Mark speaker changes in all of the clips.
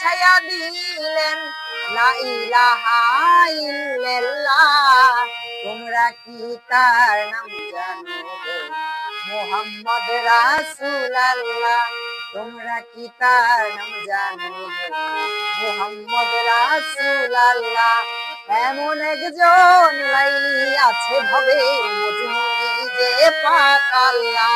Speaker 1: শিখাইয়া দিলেন লা ইলাহা ইল্লাল্লাহ। তোমরা কি তার নাম জানো গো? মুহাম্মদ রাসূলুল্লাহ। তোমরা কি তার নাম জানো গো? মুহাম্মদ রাসূলুল্লাহ। এমন একজন লাইলি আছে ভবে মজনুনি যে পাক আল্লাহ।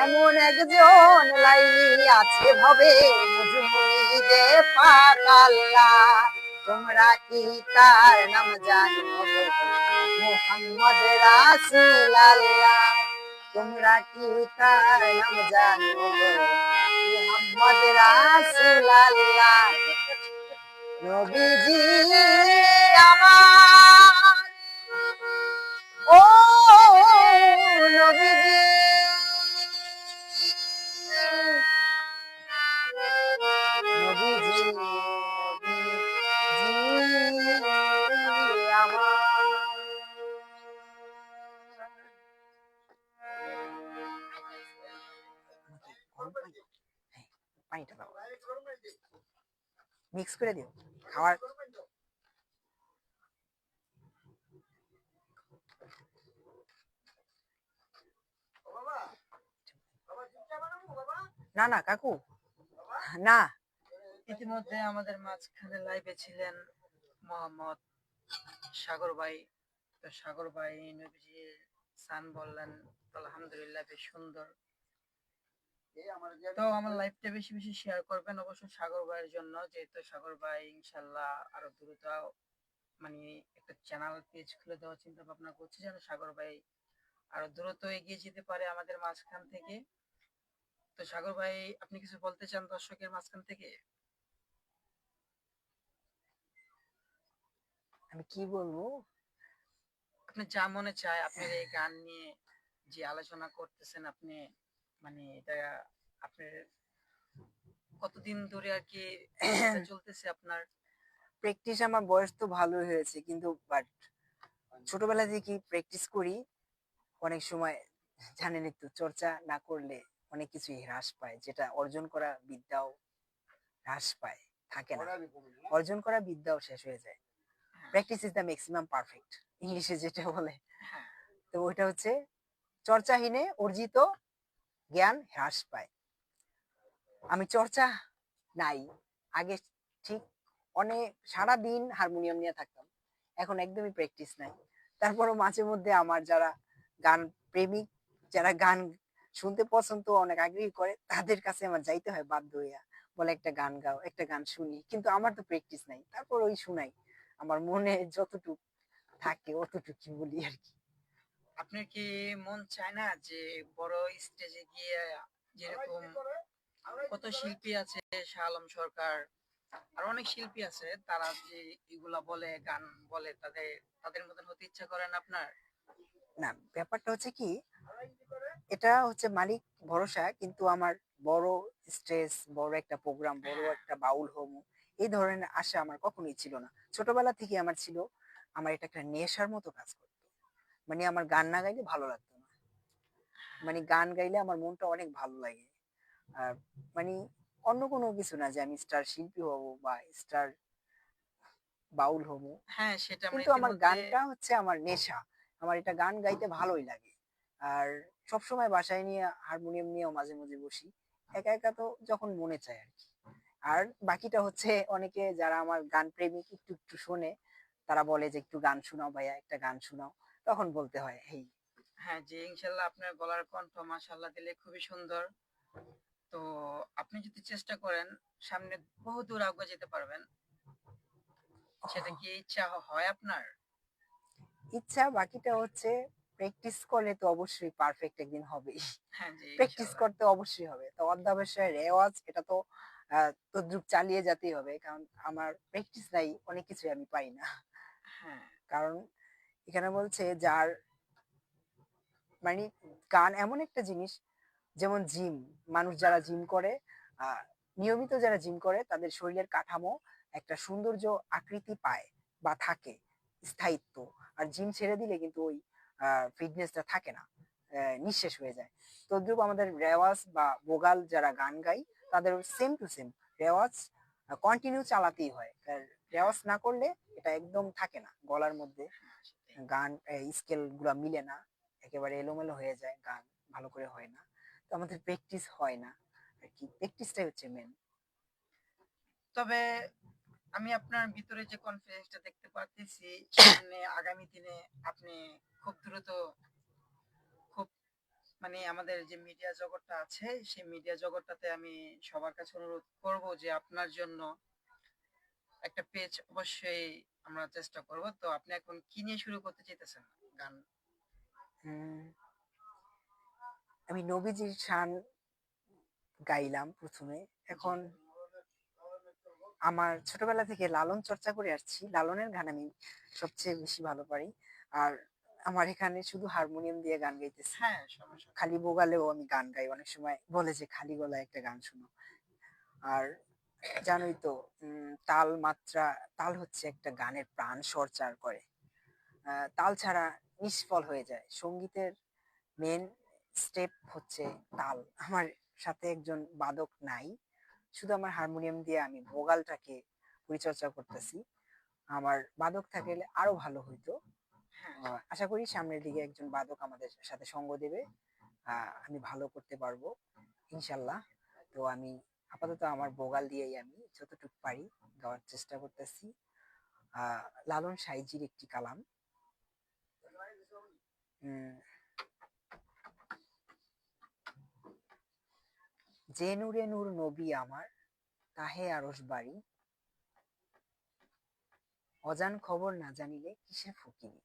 Speaker 1: এমন একজন লাইলি আছে ভবে মজনুনি যে পাক আল্লাহ। তোমরা কি তার নাম জানো গো? মুহাম্মদ রাসূলুল্লাহ। তোমরা কি তার নাম জানো গো? মুহাম্মদ রাসূলুল্লাহ। নবীজি আমার, ও নবীজি, নবীজি, নবীজি আমার। পানিটা দাও, মিক্স করে দিও খাওয়ার। না না কাকু, না।
Speaker 2: ইতিমধ্যে আমাদের মাঝখানে লাইভে ছিলেন মোহাম্মদ সাগর ভাই। তো সাগর ভাই নবীজির সান বললেন, আলহামদুলিল্লাহ বেশ সুন্দর। তো আমার লাইভটা বেশি বেশি শেয়ার করবেন অবশ্যই সাগর ভাইয়ের জন্য, যেহেতু সাগর ভাই ইনশাল্লাহ আরো দ্রুত মানে একটা চ্যানেল পেজ খুলে দেওয়ার চিন্তা ভাবনা করছে, যেন সাগর ভাই আরো দ্রুত এগিয়ে যেতে পারে আমাদের মাঝখান থেকে। তো সাগর ভাই, আপনি কিছু বলতে চান দর্শকের মাঝখান থেকে?
Speaker 1: আমি কি বলবো?
Speaker 2: আপনি যা মনে চায়, আপনার এই গান নিয়ে যে আলোচনা করতেছেন আপনি, মানে এটা আপনার কতদিন ধরে আর কি চলতেছে আপনার?
Speaker 1: প্র্যাকটিস আমার বয়স তো ভালো হয়েছে, কিন্তু বাট ছোটবেলা থেকে প্র্যাকটিস করি। অনেক সময় জানেনই তো, চর্চা না করলে অনেক কিছুই হ্রাস পায়, যেটা অর্জন করা বিদ্যাও হ্রাস পায়, থাকে না। অর্জন করা বিদ্যাও শেষ হয়ে যায়। Practice is the maximum perfect, ইংলিশে যেটা বলে।
Speaker 2: হ্যাঁ,
Speaker 1: তো ওইটা হচ্ছে চর্চাহীনে অর্জিত জ্ঞান হ্রাস পায়। আমি চর্চা নাই, আগে ঠিক অনেক সারাদিন হারমোনিয়াম নিয়ে থাকতাম, এখন একদমই প্র্যাকটিস নাই। তারপরও মাঝে মধ্যে আমার যারা গান প্রেমিক, যারা গান শুনতে পছন্দ অনেক আগ্রহী করে, তাদের কাছে আমার যাইতে হয় বাধ্য হইয়া। বলে একটা গান গাও, একটা গান শুনি, কিন্তু আমার তো প্র্যাকটিস নাই, তারপর ওই শুনাই। আমার মনে যতটুকু থাকে অতটুকু বলি আর কি।
Speaker 2: আপনার কি মন চায় না যে বড় স্টেজে গিয়ে, যেরকম কত শিল্পী আছে, শাহ আলম সরকার আর অনেক শিল্পী আছে, তারা যে এগুলা বলে, গান বলে, তাদের তাদের মতন হতে ইচ্ছা করে না আপনার?
Speaker 1: না, ব্যাপারটা হচ্ছে কি, এটা হচ্ছে মালিক ভরসা, কিন্তু আমার বড় স্টেজ, বড় একটা প্রোগ্রাম, বড় একটা বাউল হোম, এই ধরনের আশা আমার কখনোই ছিল না। ছোটবেলা থেকে আমার ছিল, আমার এটা একটা নেশার মতো কাজ করতো। মানে আমার গান না গাইলে ভালো লাগতো না, মানে গান গাইলে আমার মনটা অনেক ভালো লাগে। আর মানে অন্য কোনো কিছু না যে আমি স্টার শিল্পী হব বা স্টার বাউল হব,
Speaker 2: হ্যাঁ, সেটা আমরা
Speaker 1: কিন্তু আমার
Speaker 2: ইতিমধ্যে।
Speaker 1: গানটা হচ্ছে আমার নেশা। আমার এটা গান গাইতে ভালোই লাগে। আর সবসময় বাসায় নিয়ে হারমোনিয়াম নিয়েও মাঝে মাঝে বসি, একা একা তো যখন মনে চায় আর কি। আর বাকিটা হচ্ছে অনেকে যারা আমার গান প্রেমিক একটু একটু শোনে, তারা বলে যে একটু গান শোনাও ভাইয়া, একটা গান শোনাও, তখন বলতে হয় হেই।
Speaker 2: হ্যাঁ, জি, ইনশাল্লাহ আপনার গলার কণ্ঠ মাশাআল্লাহ দিলে খুবই সুন্দর। তো আপনি যদি চেষ্টা করেন, সামনে বহু দূর আগে যেতে পারবেন। সেটা কি ইচ্ছা হয় আপনার?
Speaker 1: ইচ্ছা, বাকিটা হচ্ছে প্র্যাকটিস করলে তো অবশ্যই পারফেক্ট একদিন হবেই।
Speaker 2: হ্যাঁ, জি,
Speaker 1: প্র্যাকটিস
Speaker 2: ইনশাল্লাহ।
Speaker 1: করতে অবশ্যই হবে, তো অধ্যাবসায় রেওয়াজ, এটা তো তদ্রুপ চালিয়ে যেতেই হবে, কারণ আমার প্র্যাকটিস নাই, অনেক কিছু আমি পাই না।
Speaker 2: হ্যাঁ,
Speaker 1: কারণ এখানে বলছে যার মানে গান এমন একটা জিনিস, যেমন জিম, মানুষ যারা জিম করে, আহ নিয়মিত যারা জিম করে, তাদের শরীরের কাঠামো একটা সৌন্দর্য আকৃতি পায় বা থাকে, স্থায়িত্ব। আর জিম ছেড়ে দিলে কিন্তু ওই ফিটনেসটা থাকে না, নিঃশেষ হয়ে যায়। তদ্রুপ আমাদের রেওয়াজ বা ভোগাল যারা গান গায়, তাদের সেম টু সেম রেওয়াজ কন্টিনিউ চালাতেই হয়, রেওয়াজ না করলে এটা একদম থাকে না গলার মধ্যে,
Speaker 2: হ্যাঁ, সেটাই।
Speaker 1: গান স্কেল গুলা মিলে না, একেবারে এলোমেলো হয়ে যায়, গান ভালো করে হয় না। তো আমাদের প্র্যাকটিস হয় না আর কি, প্র্যাকটিসটাই হচ্ছে মেন।
Speaker 2: তবে আমি আপনার ভিতরে যে কনফিডেন্সটা দেখতে পারতেছি, সামনে আগামী দিনে আপনি খুব দ্রুত, খুব মানে আমাদের যে মিডিয়া জগৎটা আছে সেই মিডিয়া জগৎটাতে আমি সবার কাছে অনুরোধ করব যে আপনার জন্য একটা পেজ অবশ্যই আমরা চেষ্টা করব। তো আপনি এখন কি নিয়ে শুরু করতে চাইতেছেন গান?
Speaker 1: উম, আমি নবীজির শান গাইলাম প্রথমে।
Speaker 2: জি।
Speaker 1: এখন আমার ছোটবেলা থেকে লালন চর্চা করে আসছি, লালনের গান আমি সবচেয়ে বেশি ভালো পারি। আর আমার এখানে শুধু হারমোনিয়াম দিয়ে গান গাইতেছি,
Speaker 2: হ্যাঁ, সমস্যা নেই।
Speaker 1: খালি বোগালেও আমি গান গাই, অনেক সময় বলে যে খালি গলায় একটা গান শুনো। আর জানোই তো, তাল মাত্রা, তাল হচ্ছে একটা গানের প্রাণ সঞ্চার করে। তাল ছাড়া নিষ্ফল হয়ে যায় সঙ্গীতের। মেন স্টেপ হচ্ছে তাল। আমার সাথে একজন বাদক নাই, শুধু আমার হারমোনিয়াম দিয়ে আমি ভোগালটাকে পরিচর্যা করতেছি। আমার বাদক থাকলে আরো ভালো হইতো।
Speaker 2: হ্যাঁ,
Speaker 1: আশা করি সামনের দিকে একজন বাদক আমাদের সাথে সঙ্গ দেবে, আমি ভালো করতে পারবো ইনশাল্লাহ। তো আমি আপাতত আমার ভোগাল দিয়েই আমি যতটুকু পারি গাওয়ার চেষ্টা করতেছি। লালন সাইজির একটি কালাম। উম, যে নূরে নূর নবী আমার, তাহে আরশ বাড়ি, অজান খবর না জানিলে কিসের ফকিরি।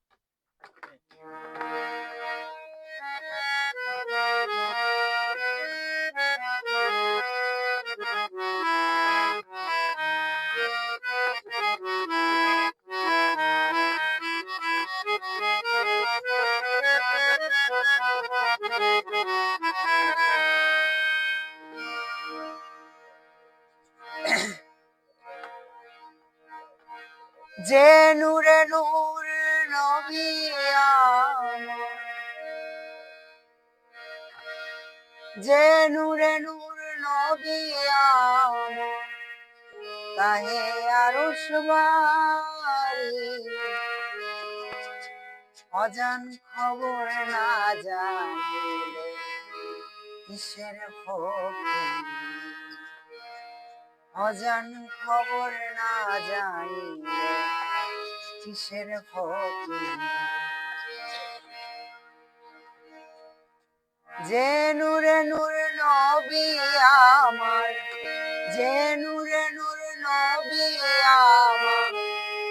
Speaker 1: যে নূরে নূর নবী আমার, যে নূরে নূর নবী আমার, তাহে আরশ বাড়ি, অজান খবর না জানিলে কিসের ফকিরি। অজান খবর না জানিলে কিসের ফকিরি। যে নূরে নূর নবী আমার, যে নূরে নূর নবী আমার,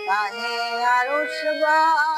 Speaker 1: তাহে আরশ বাড়ি।